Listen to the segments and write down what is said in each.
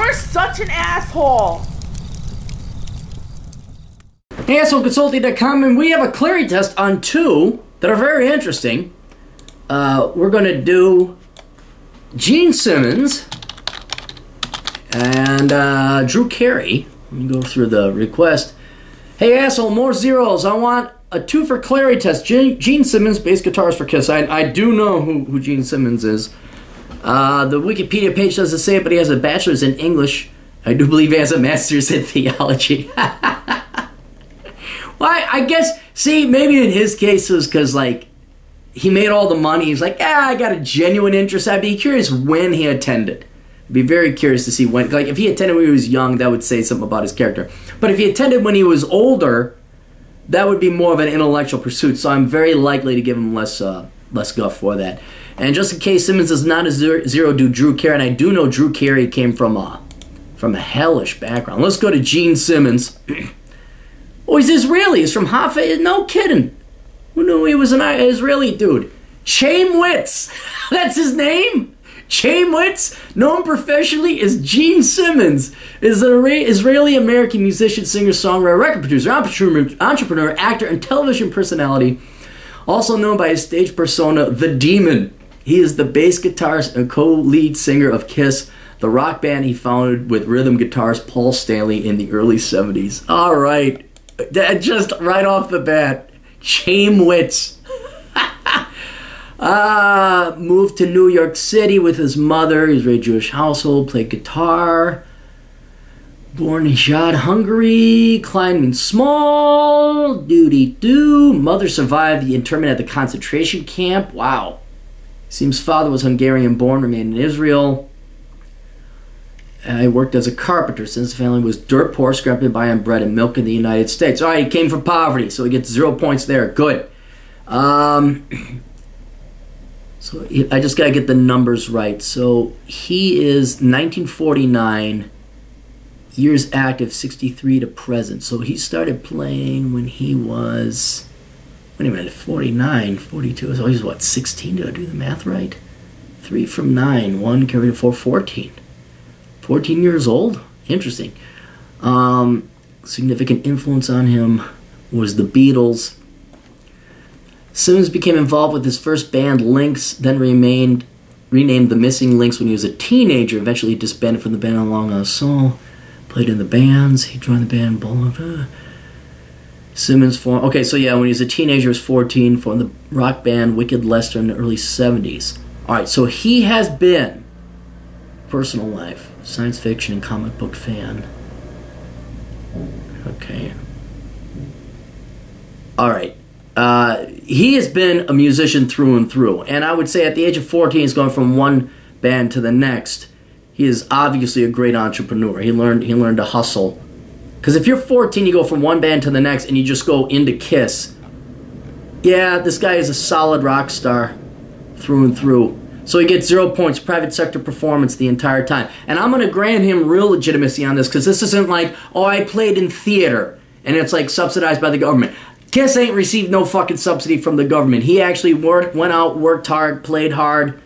You're such an asshole. Hey, AssholeConsulting.com, and we have a Clarey test on 2 that are very interesting. We're going to do Gene Simmons and Drew Carey. Let me go through the request. Hey, asshole, more zeros. I want a 2 for Clarey test. Gene Simmons, bass guitarist for Kiss. I do know who Gene Simmons is. The Wikipedia page doesn't say it, but he has a bachelor's in English. I do believe he has a master's in theology. Well, I guess, see, maybe in his case it was because, like, he made all the money. He's like, yeah, I got a genuine interest. I'd be curious when he attended. I'd be very curious to see when. Like, if he attended when he was young, that would say something about his character. But if he attended when he was older, that would be more of an intellectual pursuit. So I'm very likely to give him less guff for that. And just in case Simmons is not a zero, do Drew Carey. And I do know Drew Carey came from a hellish background. Let's go to Gene Simmons. Oh, he's Israeli. He's from Haifa. No kidding. Who knew he was an Israeli dude? Chaimwitz. That's his name? Chaimwitz, known professionally as Gene Simmons, is an Israeli-American musician, singer, songwriter, record producer, entrepreneur, actor, and television personality. Also known by his stage persona, The Demon. He is the bass guitarist and co-lead singer of Kiss, the rock band he founded with rhythm guitarist Paul Stanley in the early 70s. All right. Just right off the bat, Chaimwitz. Moved to New York City with his mother. He was raised Jewish household, played guitar. Born in Jad, Hungary. Klein means small. Doody-doo. Mother survived the internment at the concentration camp. Wow. Seems father was Hungarian born, remained in Israel. He worked as a carpenter since the family was dirt poor, scraping by on bread and milk in the United States. All right, he came from poverty, so he gets 0 points there. Good. So I just got to get the numbers right. So he is 1949, years active, 63 to present. So he started playing when he was, wait a minute, 49, 42. So he's what, 16? Did I do the math right? 3 from 9, 1 carried to 4, 14. 14 years old? Interesting. Significant influence on him was the Beatles. Simmons became involved with his first band, Lynx, then renamed the Missing Links when he was a teenager. Eventually disbanded from the band along a song. Played in the bands. He joined the band. Blah, blah, blah. Simmons formed... Okay, so yeah, when he was a teenager, he was 14, formed the rock band Wicked Lester in the early 70s. Alright, so he has been, personal life, science fiction and comic book fan. Okay. Alright. He has been a musician through and through. And I would say at the age of 14, he's going from one band to the next. He is obviously a great entrepreneur. He learned to hustle. Because if you're 14, you go from one band to the next and you just go into Kiss. Yeah, this guy is a solid rock star through and through. So he gets 0 points, private sector performance the entire time. And I'm going to grant him real legitimacy on this because this isn't like, oh, I played in theater and it's like subsidized by the government. Kiss ain't received no fucking subsidy from the government. He actually went out, worked hard, played hard.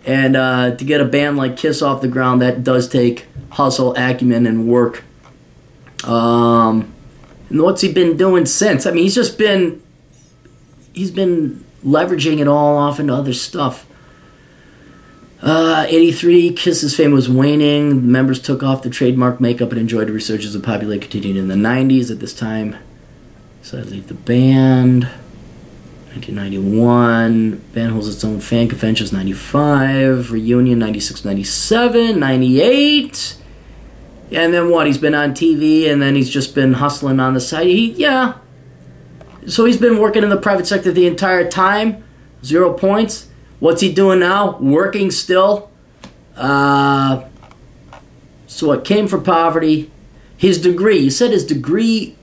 And to get a band like Kiss off the ground, that does take hustle, acumen, and work. And what's he been doing since? I mean, he's been leveraging it all off into other stuff. 83, Kiss's fame was waning. The members took off the trademark makeup and enjoyed a resurgence of popularity continued in the 90s. At this time, so I'd leave the band. 1991, band holds its own fan conventions. 95, reunion. 96, 97, 98. And then what? He's been on TV, and then he's just been hustling on the side. Yeah. So he's been working in the private sector the entire time. 0 points. What's he doing now? Working still. So what? Came from poverty. His degree. You said his degree.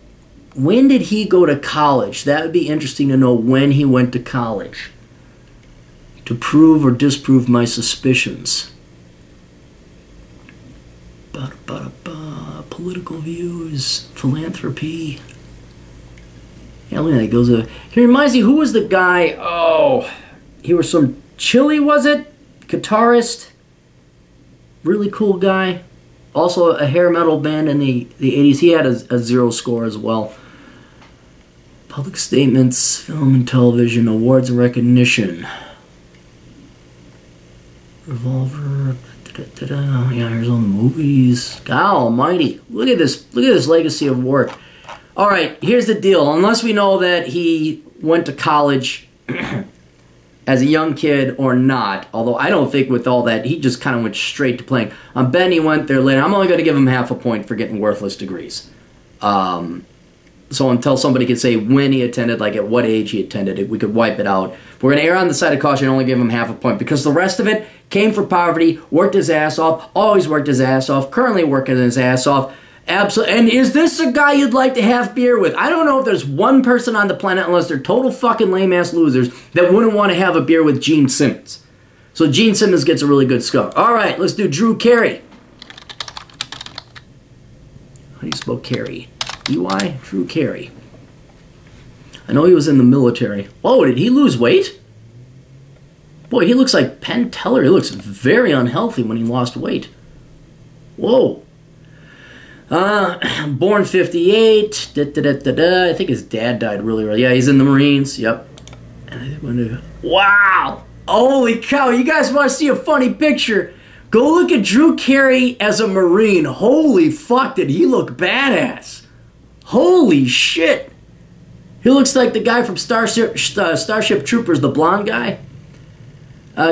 When did he go to college? That would be interesting to know when he went to college. To prove or disprove my suspicions. Political views, philanthropy. Yeah, look at that. It goes. He reminds me, who was the guy? Oh, he was from Chile, was it? Guitarist. Really cool guy. Also a hair metal band in the 80s. He had a 0 score as well. Public statements, film and television, awards and recognition. Revolver. Yeah, here's all the movies. God almighty. Look at this legacy of work. Alright, here's the deal. Unless we know that he went to college as a young kid or not, although I don't think with all that, he just kind of went straight to playing. I'm betting he went there later. I'm only going to give him half a point for getting worthless degrees. So until somebody can say when he attended, like at what age he attended, we could wipe it out. We're going to err on the side of caution and only give him half a point because the rest of it came from poverty, worked his ass off, always worked his ass off, currently working his ass off. Absolutely. And is this a guy you'd like to have beer with? I don't know if there's one person on the planet, unless they're total fucking lame-ass losers, that wouldn't want to have a beer with Gene Simmons. So Gene Simmons gets a really good score. All right, let's do Drew Carey. How do you spell Carey? E-Y? Drew Carey. I know he was in the military. Oh, did he lose weight? Boy, he looks like Penn Teller. He looks very unhealthy when he lost weight. Whoa. Born 58. I think his dad died really early. Yeah, he's in the Marines. Yep. Wow. Holy cow. You guys want to see a funny picture? Go look at Drew Carey as a Marine. Holy fuck, did he look badass. Holy shit. He looks like the guy from Starship Troopers, the blonde guy.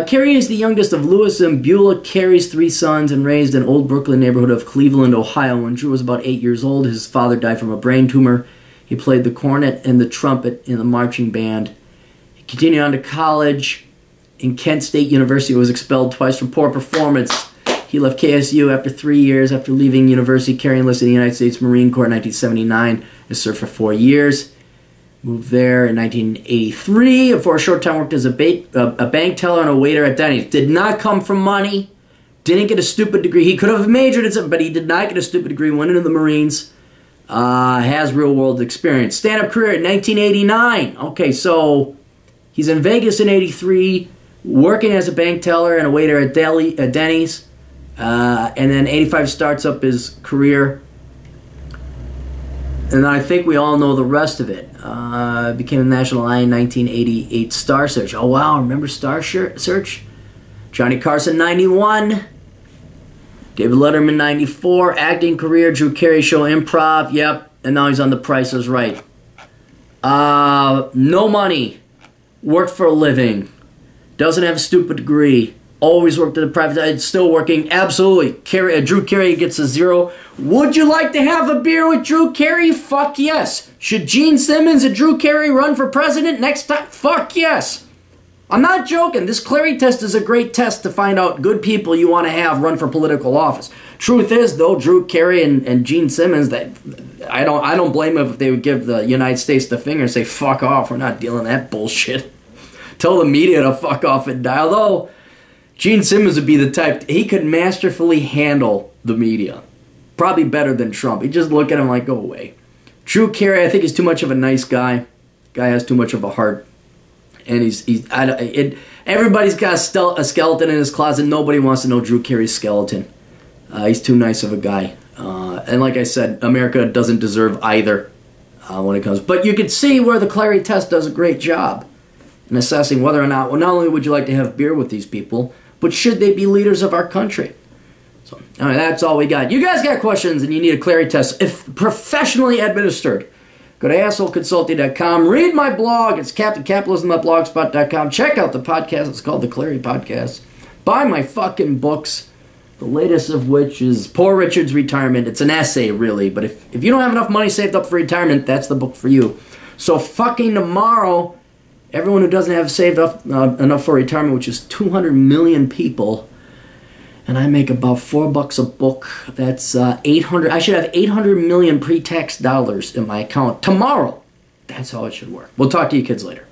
Carey is the youngest of Lewis and Beulah Carey's 3 sons and raised in Old Brooklyn neighborhood of Cleveland, Ohio. When Drew was about 8 years old, his father died from a brain tumor. He played the cornet and the trumpet in the marching band. He continued on to college in Kent State University, was expelled twice for poor performance. He left KSU after 3 years. After leaving university, Carey enlisted in the United States Marine Corps in 1979 and served for 4 years. Moved there in 1983. And for a short time worked as a bank teller and a waiter at Denny's. Did not come from money. Didn't get a stupid degree. He could have majored in something, but he did not get a stupid degree. Went into the Marines. Has real-world experience. Stand-up career in 1989. Okay, so he's in Vegas in 83, working as a bank teller and a waiter at Denny's. And then 85 starts up his career. And I think we all know the rest of it. Became a national eye in 1988 Star Search. Oh, wow. Remember Star Search? Johnny Carson, 91. David Letterman, 94. Acting career, Drew Carey Show, improv. Yep. And now he's on The Price is Right. No money. Worked for a living. Doesn't have a stupid degree. Always worked at a private side, still working. Absolutely. Drew Carey gets a 0. Would you like to have a beer with Drew Carey? Fuck yes. Should Gene Simmons and Drew Carey run for president next time? Fuck yes. I'm not joking. This Clarey test is a great test to find out good people you want to have run for political office. Truth is, though, Drew Carey and Gene Simmons, that I don't blame them if they would give the United States the finger and say, fuck off, we're not dealing that bullshit. Tell the media to fuck off and die. Although Gene Simmons would be the type, he could masterfully handle the media. Probably better than Trump. He'd just look at him like, go away. Drew Carey, I think, is too much of a nice guy. Guy has too much of a heart. And everybody's got a skeleton in his closet. Nobody wants to know Drew Carey's skeleton. He's too nice of a guy. And like I said, America doesn't deserve either when it comes. But you can see where the Clarey test does a great job in assessing whether or not, well, not only would you like to have beer with these people, but should they be leaders of our country? So, all right, that's all we got. You guys got questions and you need a Clarey test, if professionally administered, go to assholeconsulting.com. Read my blog. It's CaptainCapitalism.blogspot.com. Check out the podcast. It's called The Clarey Podcast. Buy my fucking books, the latest of which is Poor Richard's Retirement. It's an essay, really, but if you don't have enough money saved up for retirement, that's the book for you. So fucking tomorrow, everyone who doesn't have saved up enough for retirement, which is 200 million people, and I make about $4 a book. That's 800. I should have 800 million pre-tax dollars in my account tomorrow. That's how it should work. We'll talk to you kids later.